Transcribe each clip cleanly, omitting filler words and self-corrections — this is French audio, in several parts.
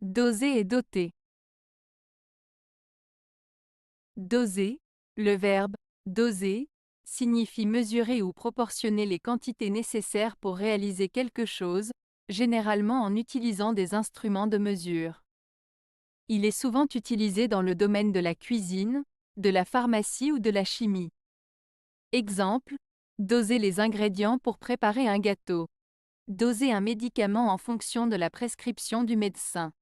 Doser et doter. Doser, le verbe doser, signifie mesurer ou proportionner les quantités nécessaires pour réaliser quelque chose, généralement en utilisant des instruments de mesure. Il est souvent utilisé dans le domaine de la cuisine, de la pharmacie ou de la chimie. Exemple, doser les ingrédients pour préparer un gâteau. Doser un médicament en fonction de la prescription du médecin.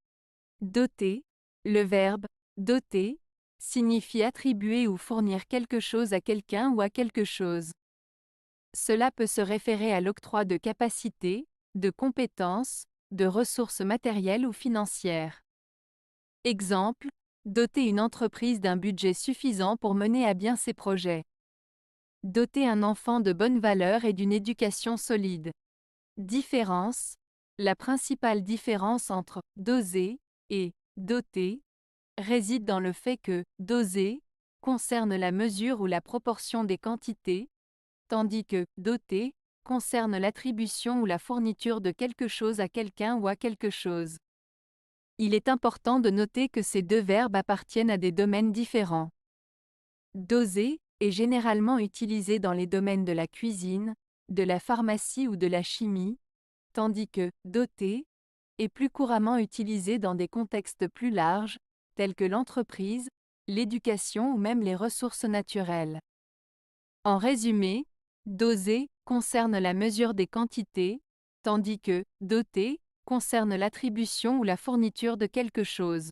Doter, le verbe doter, signifie attribuer ou fournir quelque chose à quelqu'un ou à quelque chose. Cela peut se référer à l'octroi de capacités, de compétences, de ressources matérielles ou financières. Exemple, doter une entreprise d'un budget suffisant pour mener à bien ses projets. Doter un enfant de bonnes valeurs et d'une éducation solide. Différence. La principale différence entre doser et doter réside dans le fait que doser concerne la mesure ou la proportion des quantités, tandis que doter concerne l'attribution ou la fourniture de quelque chose à quelqu'un ou à quelque chose. Il est important de noter que ces deux verbes appartiennent à des domaines différents. Doser est généralement utilisé dans les domaines de la cuisine, de la pharmacie ou de la chimie, tandis que doter est plus couramment utilisé dans des contextes plus larges, tels que l'entreprise, l'éducation ou même les ressources naturelles. En résumé, doser concerne la mesure des quantités, tandis que doter concerne l'attribution ou la fourniture de quelque chose.